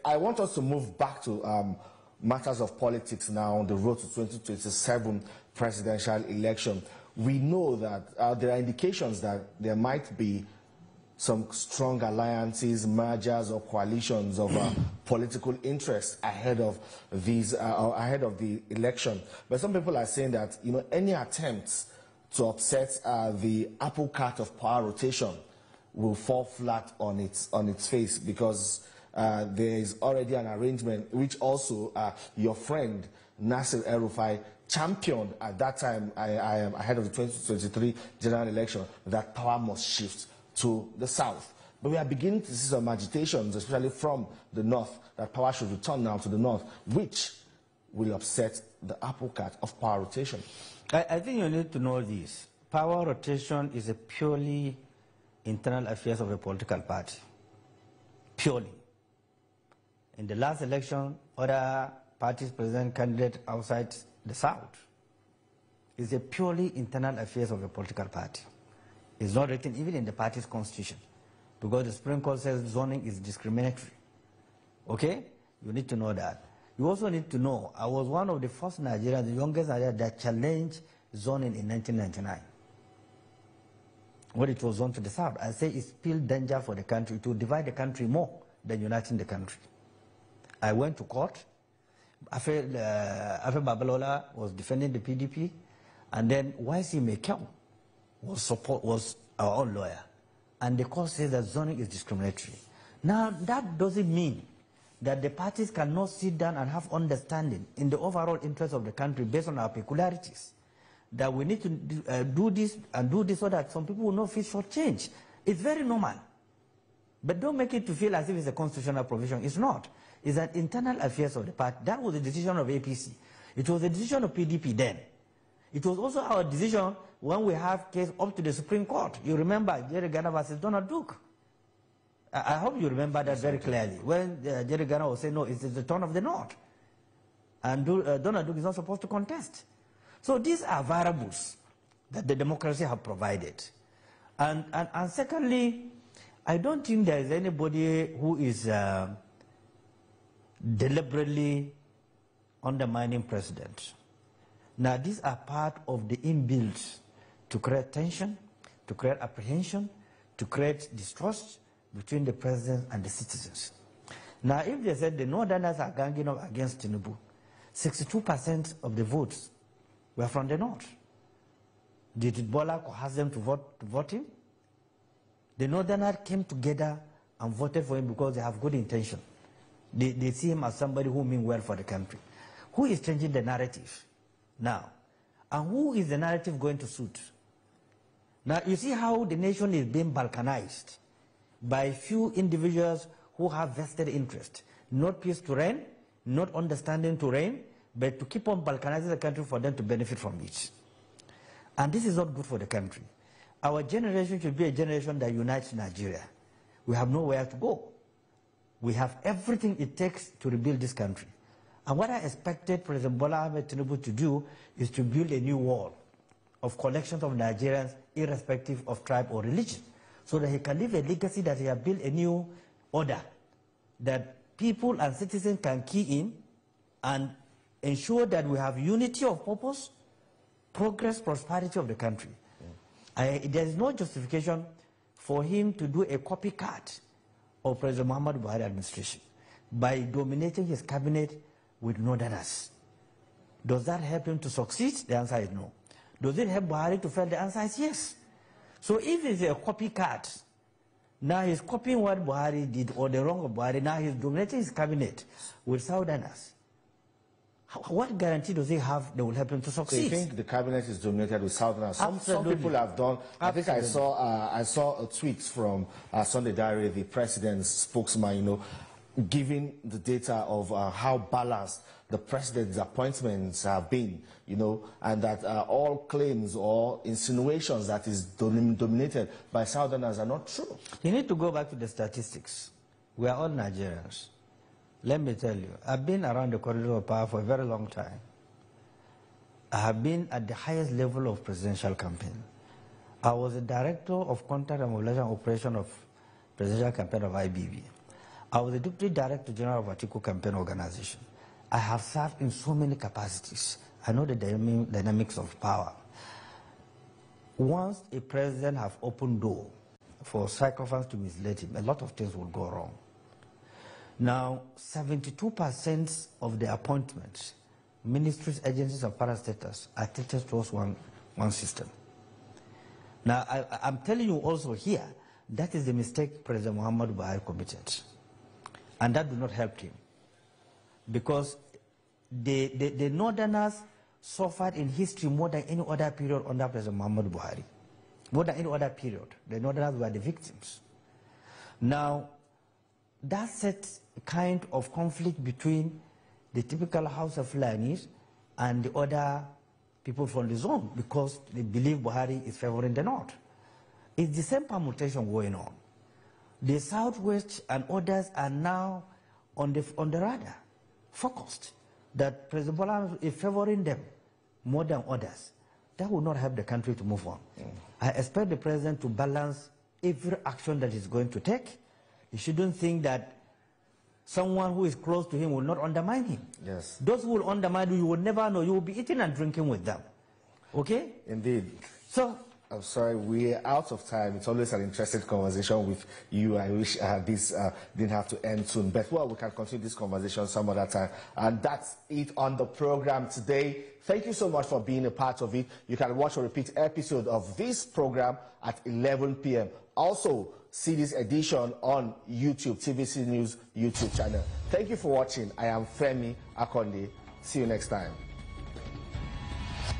I want us to move back to matters of politics now on the road to 2027 presidential election. We know that there are indications that there might be some strong alliances, mergers, or coalitions of political interests ahead of the election. But some people are saying that any attempts to upset the apple cart of power rotation will fall flat on its face, because there is already an arrangement which also your friend Nasir El-Rufai championed at that time, ahead of the 2023 general election, that power must shift to the south. But we are beginning to see some agitations, especially from the north, that power should return now to the north, which will upset the apple cart of power rotation. I think you need to know this. Power rotation is a purely internal affairs of a political party. Purely. In the last election, other parties present candidates outside the south. It's a purely internal affairs of a political party. It's not written even in the party's constitution, because the Supreme Court says zoning is discriminatory. Okay? You need to know that. You also need to know, I was one of the first Nigerians, the youngest Nigerian, that challenged zoning in 1999. When it was zoned to the south, I say it's still danger for the country, to divide the country more than uniting the country. I went to court. Afe Babalola was defending the PDP, and then YC Mekel was our own lawyer. And the court says that zoning is discriminatory. Now, that doesn't mean that the parties cannot sit down and have understanding in the overall interest of the country based on our peculiarities. That we need to do this and do this so that some people will not feel shortchanged. It's very normal. But don't make it to feel as if it's a constitutional provision. It's not. It's an internal affairs of the party. That was the decision of APC. It was the decision of PDP then. It was also our decision when we have case up to the Supreme Court. You remember Jerry Garner versus Donald Duke. I hope you remember that very clearly. When Jerry Garner was saying, no, it's the turn of the North. And Donald Duke is not supposed to contest. So these are variables that the democracy have provided. And secondly, I don't think there is anybody who is deliberately undermining president. Now, these are part of the inbuilt to create tension, to create apprehension, to create distrust between the president and the citizens. Now, if they said the Northerners are ganging up against Tinubu, 62% of the votes were from the North. Did Bola coerce them to vote him? The Northerners came together and voted for him because they have good intention. They see him as somebody who means well for the country. Who is changing the narrative now? And who is the narrative going to suit? Now, you see how the nation is being balkanized by few individuals who have vested interest. Not peace to reign, not understanding to reign, but to keep on balkanizing the country for them to benefit from it. And this is not good for the country. Our generation should be a generation that unites Nigeria. We have nowhere to go. We have everything it takes to rebuild this country. And what I expected President Bola Ahmed Tinubu to do is to build a new wall of collections of Nigerians, irrespective of tribe or religion, so that he can leave a legacy that he has built a new order that people and citizens can key in and ensure that we have unity of purpose, progress, prosperity of the country. There is no justification for him to do a copycat of President Muhammadu Buhari administration by dominating his cabinet with Northerners. Does that help him to succeed? The answer is no. Does it help Buhari to fail? The answer is yes. So if it's a copycat, now he's copying what Buhari did or the wrong of Buhari, now he's dominating his cabinet with Southerners. What guarantee does he have that will help him to succeed? So you think the cabinet is dominated with Southerners? Some people have done. I think I saw a tweet from Sunday Diary, the president's spokesman, giving the data of how balanced the president's appointments have been, and that all claims or insinuations that is dominated by Southerners are not true. You need to go back to the statistics. We are all Nigerians. Let me tell you, I've been around the corridor of power for a very long time. I have been at the highest level of presidential campaign. I was the director of contact and mobilization operation of presidential campaign of IBB. I was the Deputy Director General of Atiku Campaign Organization. I have served in so many capacities. I know the dynamics of power. Once a president has opened door for sycophants to mislead him, a lot of things will go wrong. Now, 72% of the appointments, ministries, agencies, and parastatals are tilted towards one system. Now, I'm telling you also here, that is the mistake President Muhammadu Buhari committed. And that did not help him. Because the Northerners suffered in history more than any other period under President Muhammadu Buhari. More than any other period. The Northerners were the victims. Now, that sets a kind of conflict between the typical House of Fulanis and the other people from the zone, because they believe Buhari is favoring the North. It's the same permutation going on. The Southwest and others are now on the radar, focused, that President Bola is favoring them more than others. That will not help the country to move on. I expect the president to balance every action that he's going to take. He shouldn't think that someone who is close to him will not undermine him. Yes. Those who will undermine you will never know. You will be eating and drinking with them. Okay? Indeed. So, I'm sorry, we're out of time. It's always an interesting conversation with you. I wish this didn't have to end soon. But, well, we can continue this conversation some other time. And that's it on the program today. Thank you so much for being a part of it. You can watch a repeat episode of this program at 11 p.m. Also, see this edition on YouTube, TVC News YouTube channel. Thank you for watching. I am Femi Akonde. See you next time.